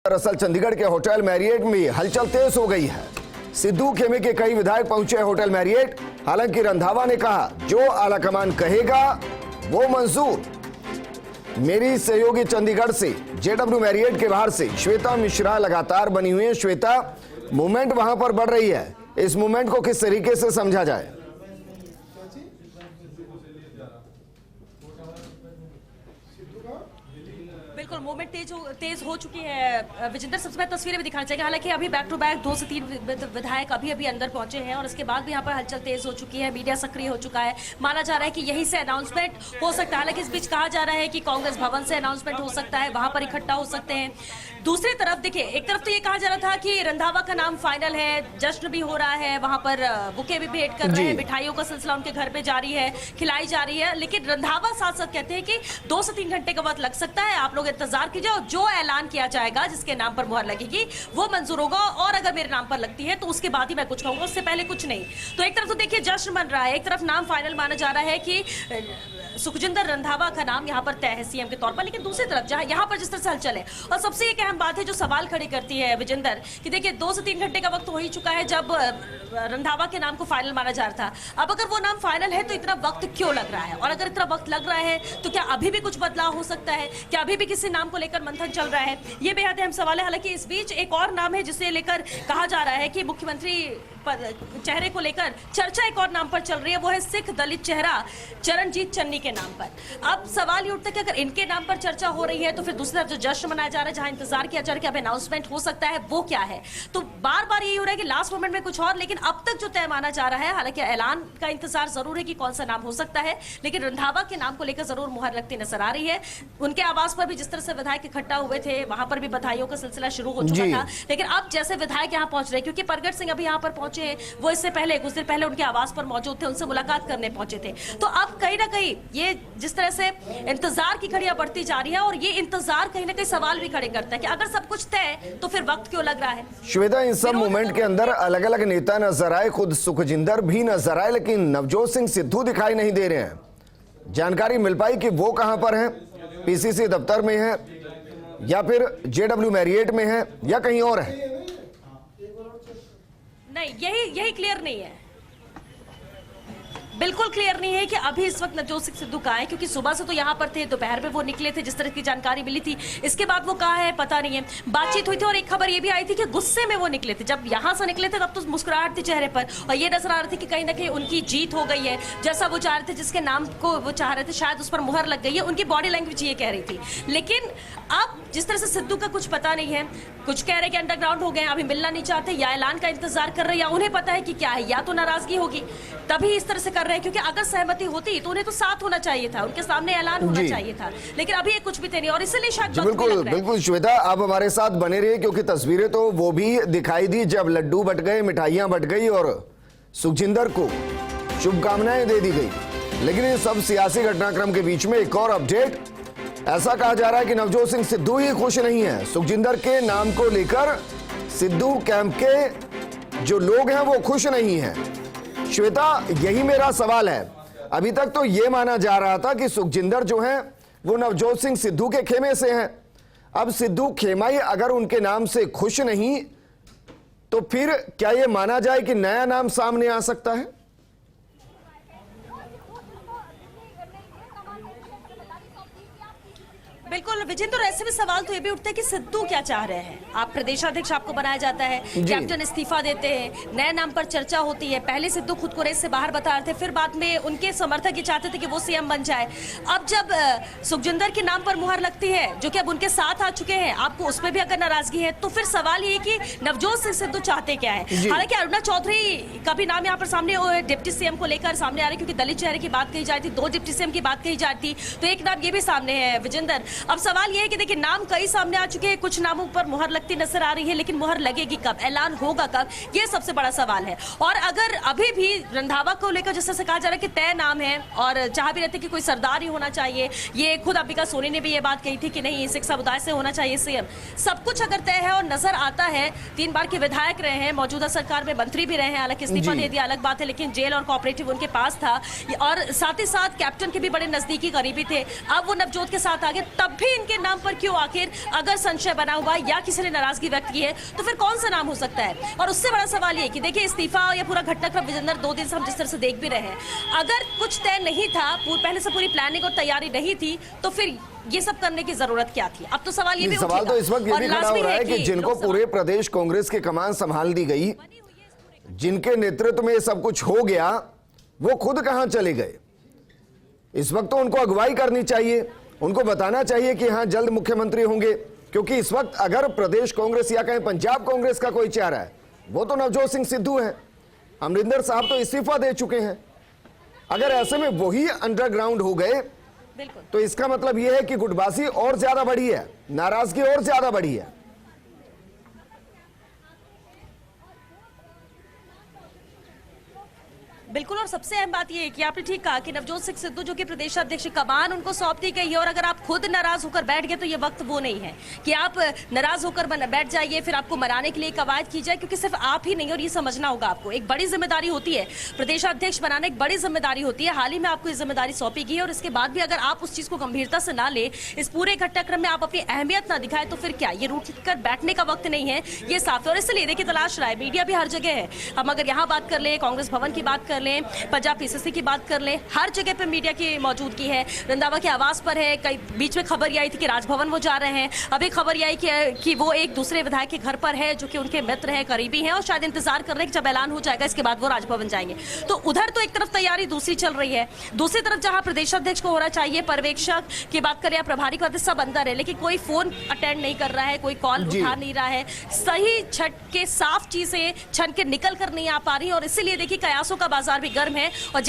दरअसल चंडीगढ़ के hotel Marriott में हलचल तेज हो गई है। सिद्धू खेमे के कई विधायक पहुंचे होटल मैरियट। हालांकि रंधावा ने कहा जो आलाकमान कहेगा वो मंजूर। मेरी सहयोगी चंडीगढ़ से जेडब्ल्यू मैरियट के बाहर से श्वेता मिश्रा लगातार बनी हुई है। श्वेता, मूवमेंट वहां पर बढ़ रही है, इस मूवमेंट को किस तरीके से समझा जाए? बिल्कुल मूवमेंट तेज हो चुकी है। विजेंद्र, सबसे पहले तस्वीरें भी दिखाना चाहिए। हालांकि अभी बैक टू बैक 2 से 3 विधायक अभी अंदर पहुंचे हैं और इसके बाद भी यहाँ पर हलचल तेज हो चुकी है। मीडिया सक्रिय हो चुका है। माना जा रहा है कि यहीं से अनाउंसमेंट हो सकता है। हालांकि इस बीच कहा जा रहा है कि कांग्रेस भवन से अनाउंसमेंट हो सकता है, वहां पर इकट्ठा हो सकते हैं। दूसरी तरफ देखिए, एक तरफ तो ये कहा जा रहा था कि रंधावा का नाम फाइनल है, जश्न भी हो रहा है, वहां पर बुके भी भेंट कर रहे हैं, मिठाइयों का सिलसिला उनके घर पे जारी है, खिलाई जा रही है। लेकिन रंधावा साथ साथ कहते हैं कि 2 से 3 घंटे का वक्त लग सकता है, आप लोग इंतजार कीजिए और जो ऐलान किया जाएगा, जिसके नाम पर मुहर लगेगी, वो मंजूर होगा। और अगर मेरे नाम पर लगती है तो उसके बाद ही मैं कुछ कहूंगा, उससे पहले कुछ नहीं। तो एक तरफ तो देखिए जश्न बन रहा है, एक तरफ नाम फाइनल माना जा रहा है कि सुखजिंदर रंधावा का नाम यहाँ पर तय है सीएम के तौर पर। लेकिन दूसरी तरफ जहां यहाँ पर जिस तरह से हलचल है, और सबसे एक अहम बात है जो सवाल खड़ी करती है विजेंदर, कि देखिए 2 से 3 घंटे का वक्त हो ही चुका है जब रंधावा के नाम को फाइनल माना जा रहा था। अब अगर वो नाम फाइनल है तो इतना वक्त क्यों लग रहा है? और अगर इतना वक्त लग रहा है तो क्या अभी भी कुछ बदलाव हो सकता है? क्या अभी भी किसी नाम को लेकर मंथन चल रहा है? ये बेहद अहम सवाल है। हालांकि इस बीच एक और नाम है जिसे लेकर कहा जा रहा है कि मुख्यमंत्री चेहरे को लेकर चर्चा एक और नाम पर चल रही है, वो है सिख दलित चेहरा चरणजीत चन्नी के नाम पर। अब सवाल ये उठता है कि अगर इनके नाम पर चर्चा हो रही है तो फिर दूसरी तरफ जो जश्न मनाया जा रहा है, जहां इंतजार किया जा रहा है कि अब अनाउंसमेंट हो सकता है, वो क्या है? तो बार बार यही हो रहा है कि लास्ट मोमेंट में कुछ और, लेकिन अब तक जो तय माना जा रहा है, हालांकि ऐलान का इंतजार जरूर है कि कौन सा नाम हो सकता है, लेकिन रंधावा के नाम को लेकर जरूर मुहर लगती नजर आ रही है। उनके आवास पर भी जिस तरह से विधायक इकट्ठा हुए थे, वहां पर भी बधाइयों का सिलसिला शुरू हो चुका था। लेकिन अब जैसे विधायक यहाँ पहुंच रहे, क्योंकि परगट सिंह अभी यहाँ पर पहुंचे हैं, वो इससे पहले कुछ देर पहले उनके आवास पर मौजूद थे, उनसे मुलाकात करने पहुंचे थे। तो अब कहीं ना कहीं ये जिस तरह से इंतजार की घड़ियां बढ़ती जा रही है, और ये इंतजार कहीं ना कहीं सवाल भी खड़े करता है कि अगर सब कुछ तय तो फिर वक्त क्यों लग रहा है? श्वेता, इन सब मूवमेंट के अंदर अलग अलग नेता नजर आए, खुद सुखजिंदर भी नजर आए, लेकिन नवजोत सिंह सिद्धू दिखाई नहीं दे रहे हैं। जानकारी मिल पाई कि वो कहां पर हैं? पीसीसी दफ्तर में है या फिर जेडब्ल्यू मैरियट में है या कहीं और है? नहीं, यही क्लियर नहीं है, बिल्कुल क्लियर नहीं है कि अभी इस वक्त नवजोत सिंह सिद्धू कहाँ है, क्योंकि सुबह से तो यहाँ पर थे, दोपहर में वो निकले थे, जिस तरह की जानकारी मिली थी। इसके बाद वो कहाँ है पता नहीं है। बातचीत हुई थी और एक खबर ये भी आई थी कि गुस्से में वो निकले थे। जब यहाँ से निकले थे तब तो मुस्कुराहट थी चेहरे पर, और ये नजर आ रही थी कि कहीं ना कहीं उनकी जीत हो गई है, जैसा वो चाह रहे थे, जिसके नाम को वो चाह रहे थे शायद उस पर मुहर लग गई है। उनकी बॉडी लैंग्वेज ये कह रही थी। लेकिन अब जिस तरह से सिद्धू का कुछ पता नहीं है, कुछ कह रहे कि अंडरग्राउंड हो गए, अभी मिलना नहीं चाहते, या ऐलान का इंतजार कर रहे हैं, या उन्हें पता है कि क्या है, या तो नाराजगी होगी तभी इस तरह से कर रहे हैं। क्योंकि अगर सहमति होती तो उन्हें तो साथ होना चाहिए था, उनके सामने ऐलान होना चाहिए था, लेकिन अभी ये कुछ भी नहीं, और इसलिए शायद बिल्कुल श्वेता, आप हमारे साथ बने रहिए, क्योंकि तस्वीरें तो वो भी दिखाई दी जब लड्डू बट गए, मिठाइयां बट गई और सुखजिंदर को शुभकामनाएं दे दी गई। लेकिन इस सब सियासी घटनाक्रम के बीच में एक और अपडेट, ऐसा कहा जा रहा है कि नवजोत सिंह सिद्धू ही खुश नहीं है। सुखजिंदर के नाम को लेकर सिद्धू कैंप के जो लोग हैं वो खुश नहीं हैं। श्वेता, यही मेरा सवाल है। अभी तक तो ये माना जा रहा था कि सुखजिंदर जो हैं वो नवजोत सिंह सिद्धू के खेमे से हैं। अब सिद्धू खेमाई अगर उनके नाम से खुश नहीं, तो फिर क्या ये माना जाए कि नया नाम सामने आ सकता है? बिल्कुल विजेंद्र, ऐसे में सवाल तो ये भी उठता है कि सिद्धू क्या चाह रहे हैं। आप प्रदेशाध्यक्ष, आपको बनाया जाता है, कैप्टन इस्तीफा देते हैं, नए नाम पर चर्चा होती है। पहले सिद्धू खुद को रेस से बाहर बता रहे थे, फिर बाद में उनके समर्थक ये चाहते थे कि वो सीएम बन जाए। अब जब सुखजिंदर के नाम पर मुहर लगती है, जो कि अब उनके साथ आ चुके हैं, आपको उसमें भी अगर नाराजगी है, तो फिर सवाल ये कि नवजोत सिंह सिद्धू चाहते क्या है? हालांकि अरुणा चौधरी का भी नाम यहाँ पर सामने डिप्टी सीएम को लेकर सामने आ रही है, क्योंकि दलित चेहरे की बात कही जा रही थी, 2 डिप्टी सीएम की बात कही जा रही थी, तो एक नाम ये भी सामने है विजेंद्र। अब सवाल ये है कि देखिए नाम कई सामने आ चुके हैं, कुछ नामों पर मुहर लगती नजर आ रही है, लेकिन मुहर लगेगी कब, ऐलान होगा कब, ये सबसे बड़ा सवाल है। और अगर अभी भी रंधावा को लेकर जिस तरह से कहा जा रहा है कि तय नाम है, और चाह भी रहते कि कोई सरदार ही होना चाहिए, ये खुद अंबिका सोनी ने भी ये बात कही थी कि नहीं, सिख समुदाय से होना चाहिए सीएम। सब कुछ अगर तय है और नजर आता है, 3 बार के विधायक रहे हैं, मौजूदा सरकार में मंत्री भी रहे हैं, हालांकि इस्तीफा दे दिया अलग बात है, लेकिन जेल और कोऑपरेटिव उनके पास था, और साथ ही साथ कैप्टन के भी बड़े नजदीकी करीबी थे। अब वो नवजोत के साथ आगे, तब तब भी इनके नाम पर क्यों आखिर अगर संशय बना हुआ है या किसी ने नाराजगी व्यक्त की है तो फिर कौन सा नाम हो सकता है? और उससे बड़ा सवाल ये कि देखिए इस्तीफा या पूरा घटनाक्रम विजेंद्र 2 दिन से हम जिस तरह से देख भी रहे हैं, अगर कुछ तय नहीं था, पहले से पूरी प्लानिंग और तैयारी नहीं थी, तो फिर ये सब करने की जरूरत क्या थी? अब तो सवाल ये भी सवाल तो इस वक्त ये भी खड़ा हो रहा है कि जिनको पूरे प्रदेश कांग्रेस की कमान संभाल दी गई, जिनके नेतृत्व में ये सब कुछ हो गया, वो खुद कहां चले गए? इस वक्त तो उनको अगुवाई करनी चाहिए, उनको बताना चाहिए कि हाँ जल्द मुख्यमंत्री होंगे, क्योंकि इस वक्त अगर प्रदेश कांग्रेस या कहें पंजाब कांग्रेस का कोई चेहरा है वो तो नवजोत सिंह सिद्धू है। अमरिंदर साहब तो इस्तीफा दे चुके हैं। अगर ऐसे में वही अंडरग्राउंड हो गए तो इसका मतलब यह है कि गुटबाजी और ज्यादा बढ़ी है, नाराजगी और ज्यादा बढ़ी है। बिल्कुल, और सबसे अहम बात यह है कि आपने ठीक कहा कि नवजोत सिंह सिद्धू जो कि प्रदेश अध्यक्ष कमान उनको सौंप दी गई है, और अगर आप खुद नाराज होकर बैठ गए तो ये वक्त वो नहीं है कि आप नाराज होकर बैठ जाइए फिर आपको मनाने के लिए कवायद की जाए, क्योंकि सिर्फ आप ही नहीं, और ये समझना होगा आपको, एक बड़ी जिम्मेदारी होती है प्रदेश अध्यक्ष बनाना, एक बड़ी जिम्मेदारी होती है। हाल ही में आपको ये जिम्मेदारी सौंपी गई है और इसके बाद भी अगर आप उस चीज को गंभीरता से ना ले, इस पूरे घटनाक्रम में आप अपनी अहमियत ना दिखाए, तो फिर क्या ये रूठ कर बैठने का वक्त नहीं है, ये साफ है। और इसलिए देखिए तलाश रहा है, मीडिया भी हर जगह है। हम अगर यहाँ बात कर ले, कांग्रेस भवन की बात कर लें, पंजाब पीसीसी की बात कर ले, हर जगह पे मीडिया की मौजूदगी है। रंधावा के आवास पर है, कई बीच में खबर ये आई थी कि राजभवन वो जा रहे हैं, अभी खबर ये आई कि वो एक दूसरे विधायक के घर पर है जो कि उनके मित्र हैं, करीबी हैं, और शायद इंतजार कर रहे हैं कि जब ऐलान हो जाएगा इसके बाद वो राजभवन जाएंगे। तो उधर तो एक तरफ तैयारी दूसरी चल रही है, दूसरी तरफ जहां प्रदेश अध्यक्ष को होना चाहिए, पर्यवेक्षक की बात करें या प्रभारी की बात, सब अंदर है, लेकिन कोई फोन अटेंड नहीं कर रहा है, कोई कॉल उठा नहीं रहा है, सही छट के साफ चीजें छन के निकल कर नहीं आ पा रही, और इसीलिए देखिए कयासों का बाजार भी गर्म है। और